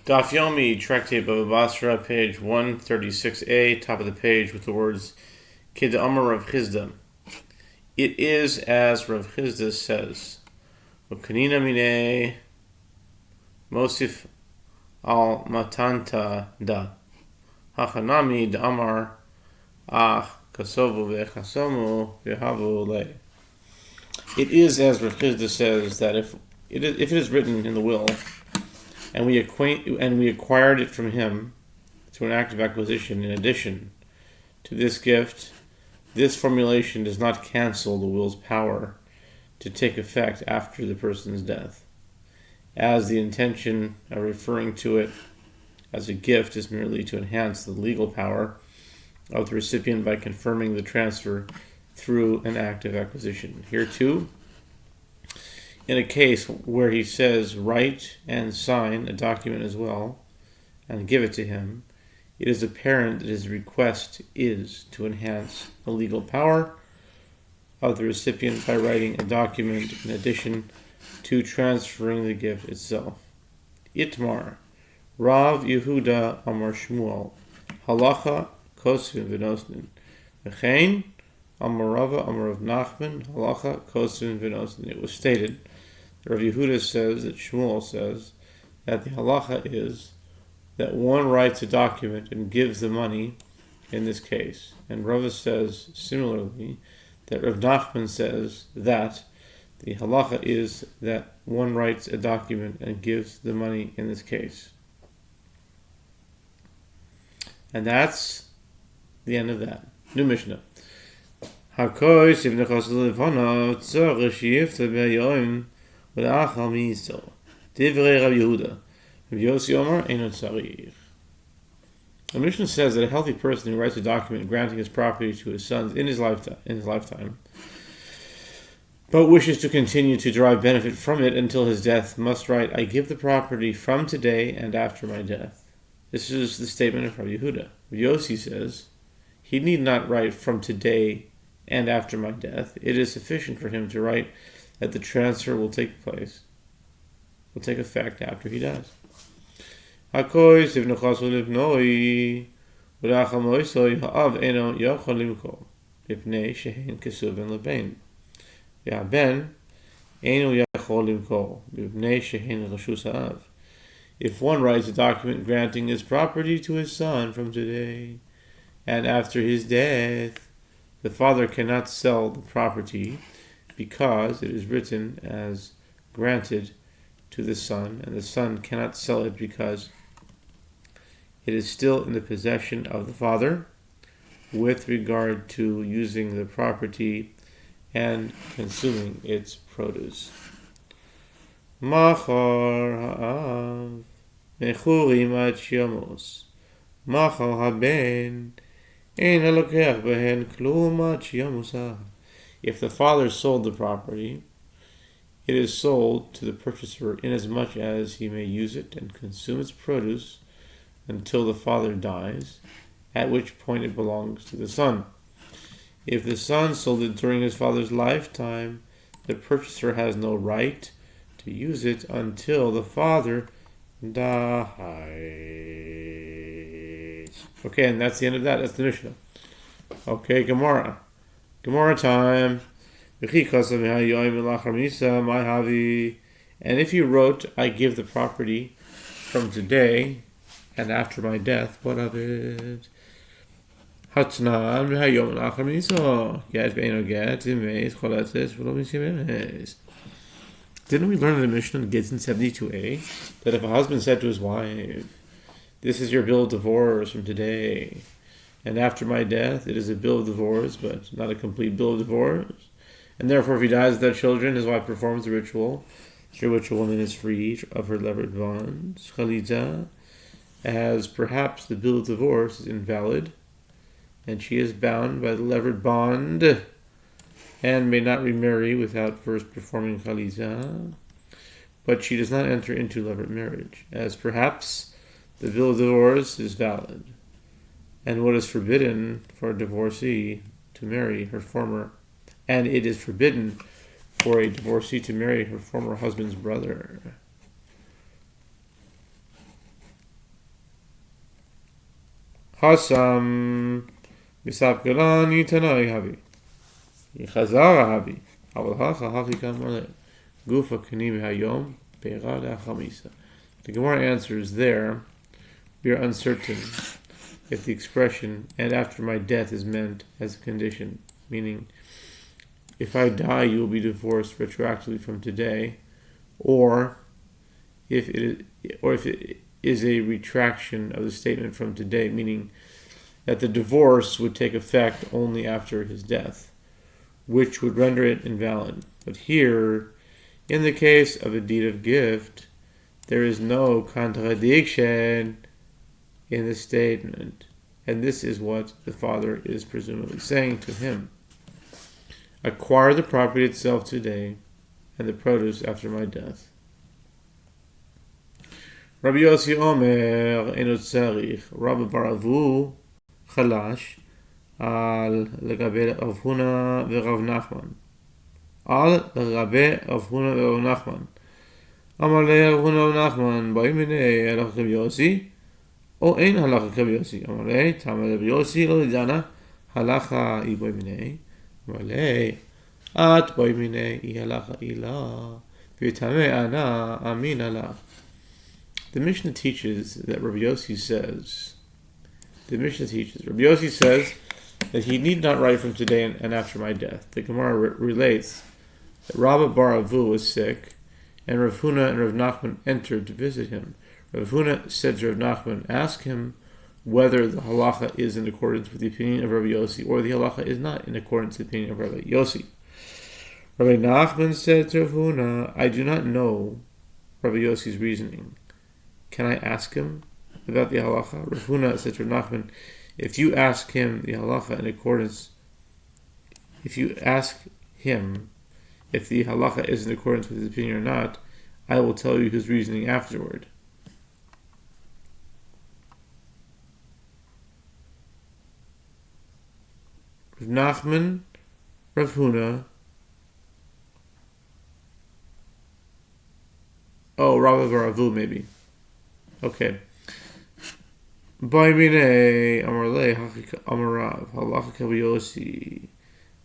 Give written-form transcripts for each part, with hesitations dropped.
Daf Yomi, tractate Bava Batra, page 136a, top of the page with the words Kid Amar Rav Chizda. It is as Rav Chizda says, Kanina mine Mosif al matanta da Hachanami da Amar ach kasovu vechasomu vehavu le. It is as Rav Chizda says that if it is written in the will, and we acquired it from him through an act of acquisition in addition to this gift, this formulation does not cancel the will's power to take effect after the person's death, as the intention of referring to it as a gift is merely to enhance the legal power of the recipient by confirming the transfer through an act of acquisition. Here too, in a case where he says write and sign a document as well and give it to him, it is apparent that his request is to enhance the legal power of the recipient by writing a document in addition to transferring the gift itself. Itmar, Rav Yehuda Amar Shmuel, Halacha Kosvin V'Nosnin, V'chein Amar Rava Amar Rav Nachman, Halacha Kosvin V'Nosnin. It was stated, Rav Yehuda says that Shmuel says that the halacha is that one writes a document and gives the money in this case. And Rava says similarly that Rav Nachman says that the halacha is that one writes a document and gives the money in this case. And that's the end of that. New Mishnah. Hakois if nechas levana tzarech sheyifta be'yoim v'la'achal mi'isol. Divrei Rav Yehuda. Rav Yossi Omer eino tzarich. The Mishnah says that a healthy person who writes a document granting his property to his sons in his lifetime, but wishes to continue to derive benefit from it until his death, must write, I give the property from today and after my death. This is the statement of Rav Yehuda. Rav Yossi says, he need not write from today and after my death. It is sufficient for him to write that the transfer will take effect after he dies. Hakois if nechasu livnoi v'lachal moisoi ha'av eno yochol limkol mipnei shehen kesuvin lebein v'haben eno yochol limkol mipnei shehen rashus ha'av. If one writes a document granting his property to his son from today and after his death, the father cannot sell the property because it is written as granted to the son, and the son cannot sell it because it is still in the possession of the father with regard to using the property and consuming its produce. Machar ha'av mechurim ad shiyamos machar haben ein halokech behen klum ad shiyamosav. If the father sold the property, it is sold to the purchaser inasmuch as he may use it and consume its produce until the father dies, at which point it belongs to the son. If the son sold it during his father's lifetime, the purchaser has no right to use it until the father dies. Okay, and that's the end of that. That's the Mishnah. Okay, Gemara. Gemara time. And if you wrote, I give the property from today and after my death, what of it? Didn't we learn in the Mishnah in Gittin 72a that if a husband said to his wife, this is your bill of divorce from today, and after my death, it is a bill of divorce, but not a complete bill of divorce, and therefore if he dies without children, his wife performs the ritual, through which a woman is freed of her levered bonds, chalitza, as perhaps the bill of divorce is invalid, and she is bound by the levered bond, and may not remarry without first performing chalitza, but she does not enter into levered marriage, as perhaps the bill of divorce is valid, and what is forbidden for a divorcee to marry her former, and it is forbidden for a divorcee to marry her former husband's brother. Hasam Misapgalani Tanai Habi. Chazara Habi. Awalhacha Hachikam Male. Gufa Kanim Hayom Beirada Chamisa. The Gemara answers there, we are uncertain if the expression "and after my death" is meant as a condition, meaning if I die you will be divorced retroactively from today, or if it is a retraction of the statement from today, meaning that the divorce would take effect only after his death, which would render it invalid. But here, in the case of a deed of gift, there is no contradiction in the statement, and this is what the father is presumably saying to him. Acquire the property itself today, and the produce after my death. Rabbi Yossi Omer Eno Tzarich Rabbi Baravu Chadash Al Legabe Rav Huna veRav Nachman Al Legabe Rav Huna veRav Nachman Amar le Rav Huna veRav Nachman Ba'imine Halach Rabbi Yossi O Ein Halach Rabbi Yossi Amar le Tamal Rabbi Yossi Lo Lidana Halacha I Ba'imine Amar le At Ba'imine I Halacha Ila V'Tamei Ana Amin Ala. The Mishnah teaches that Rabbi Yossi says that he need not write from today and after my death. The Gemara relates that Rabbi Baravu was sick, and Rav Huna and Rav Nachman entered to visit him. Rav Huna said to Rav Nachman, ask him whether the halacha is in accordance with the opinion of Rabbi Yossi, or the halacha is not in accordance with the opinion of Rabbi Yossi. Rabbi Nachman said to Rav Huna, I do not know Rabbi Yossi's reasoning. Can I ask him about the halacha? Rav Huna said to Rav Nachman, if you ask him the halacha in accordance, if the halacha is in accordance with his opinion or not, I will tell you his reasoning afterward. Rav Nachman, Rav Huna, Rabbi Baravu maybe. Okay. Ba'imine Amarle Amarav Halacha Rabbi Yossi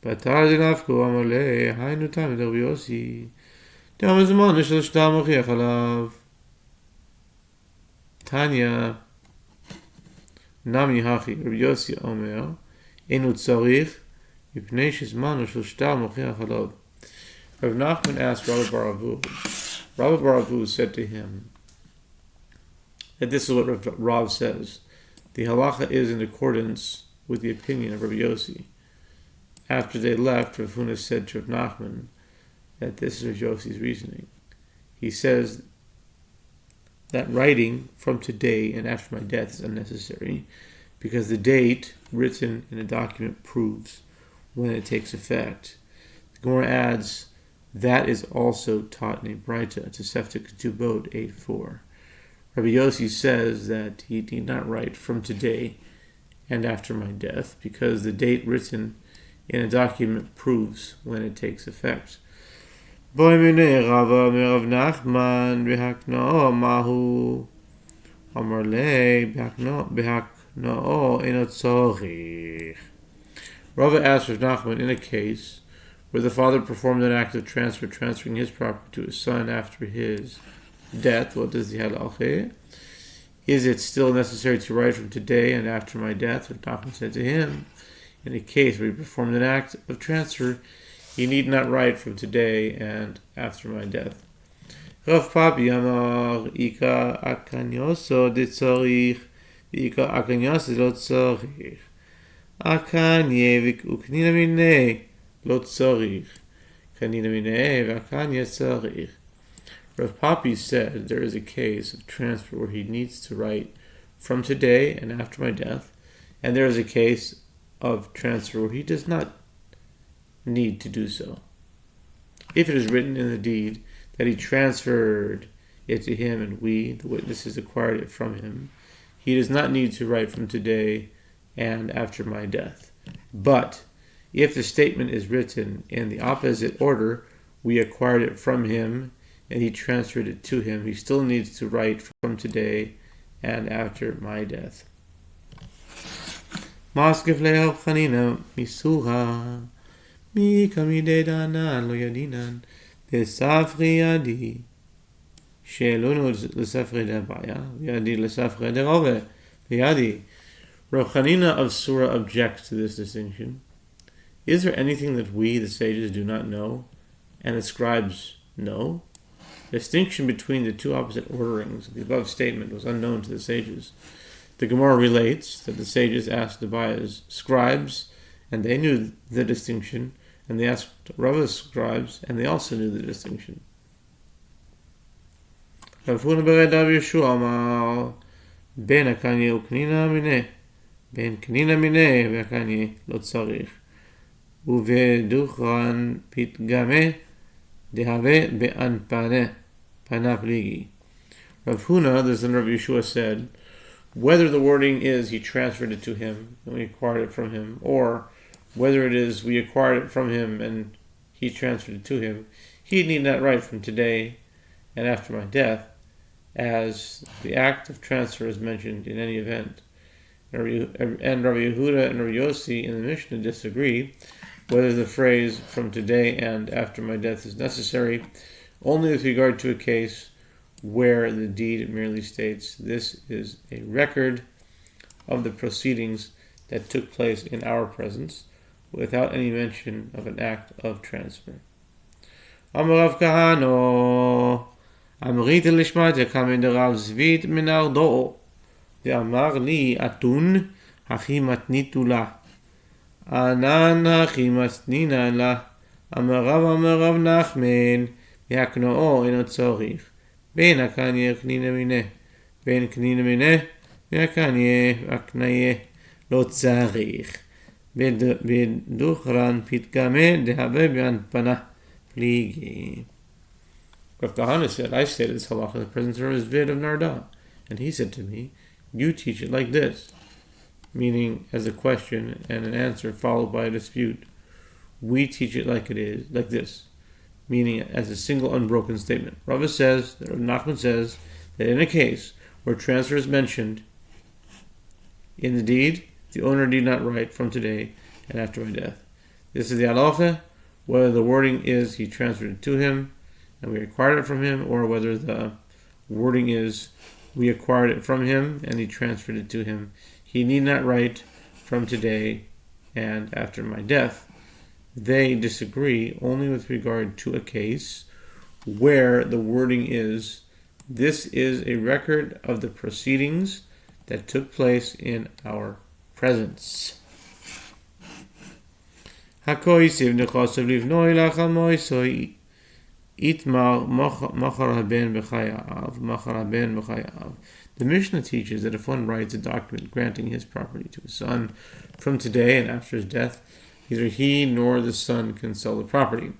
Batra Dinafku Amarle Hainu Tam Rabbi Yossi Damazman Nishal Shtam Mochiach Alav Tanya Nami Hachi Rabbi Yossi Omer Enu Tzarich Mipnei Shizman Nishal Shtam Mochiach Alav. Rav Nachman asked Rabbi Baravu. Rabbi Baravu said to him that this is what Rav says. The halacha is in accordance with the opinion of Rabbi Yossi. After they left, Rav Huna said to Rav Nachman that this is Rav Yossi's reasoning. He says that writing from today and after my death is unnecessary because the date written in a document proves when it takes effect. The Gemara adds, that is also taught in a Braita, Tosefta Ketubot 8:4. Rabbi Yossi says that he need not write from today and after my death because the date written in a document proves when it takes effect. Rabbi asked Rav Nachman, in a case where the father performed an act of transfer, transferring his property to his son after his death, what does the halacha? Is it still necessary to write from today and after my death? Rav Nachman said to him, in a case where he performed an act of transfer, he need not write from today and after my death. Rav Papi Amar Ika Akanyoso de Tzorich Ika Akanyoso lo Tzorich Akanye Uknina Minei lo Tzorich Kanina Minei Vakanye Tzorich. Rav Papi said there is a case of transfer where he needs to write from today and after my death, and there is a case of transfer where he does not need to do so. If it is written in the deed that he transferred it to him and we, the witnesses, acquired it from him, he does not need to write from today and after my death. But if the statement is written in the opposite order, we acquired it from him and he transferred it to him, he still needs to write from today and after my death. Maskef lehel chanina misuha. Mi kamide danan lo yadinan. Besafri yadi. She'elunu l'safri d'abaya. Yadi l'safri d'rove. Yadi. Rav Chanina of Surah objects to this distinction. Is there anything that we, the sages, do not know, and the scribes know? The distinction between the two opposite orderings of the above statement was unknown to the sages. The Gemara relates that the sages asked Abaya's scribes, and they knew the distinction, and they asked Rava's scribes, and they also knew the distinction. Rav Huna bered Rav Yehoshua amar, ben akanye uknina mineh, ben knina mineh ve'akanye lo tzarich, uveduchran pitgame dehave be'anpane pana pligi. Rav Huna, the son of Rav Yehoshua, said, whether the wording is he transferred it to him and we acquired it from him, or whether it is we acquired it from him and he transferred it to him, he need not write from today and after my death, as the act of transfer is mentioned in any event. And Rabbi Yehuda and Rabbi Yossi in the Mishnah disagree whether the phrase from today and after my death is necessary only with regard to a case where the deed merely states this is a record of the proceedings that took place in our presence without any mention of an act of transfer. Amar Rav Kahano Amrit lishmate kamen derav zvit menardo ve'amar li atun hachi matnitu la anan hachi matnina la amar Rav Nachman yaknoo eno tzorich ben akanye knina mineh ben knina mineh yakanye aknaye lo tzarich beduchran pitgame dehave be'anpana pligi. Rav Kahana said, I stated this halacha in the presence of Vid of Narda, and he said to me, you teach it like this, meaning as a question and an answer followed by a dispute. We teach it like it is, like this, meaning as a single unbroken statement. Rav says, that Rav Nachman says, that in a case where transfer is mentioned in the deed, the owner need not write from today and after my death. This is the halacha, whether the wording is he transferred it to him and we acquired it from him, or whether the wording is we acquired it from him and he transferred it to him. He need not write from today and after my death. They disagree only with regard to a case where the wording is this is a record of the proceedings that took place in our presence. Hakoisiv nechosav livnoi lachal moisoi itmar machar haben b'chayav. The Mishnah teaches that if one writes a document granting his property to his son from today and after his death, neither he nor the son can sell the property.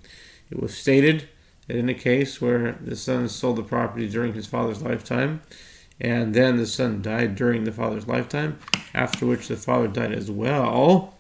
It was stated that in a case where the son sold the property during his father's lifetime, and then the son died during the father's lifetime, after which the father died as well,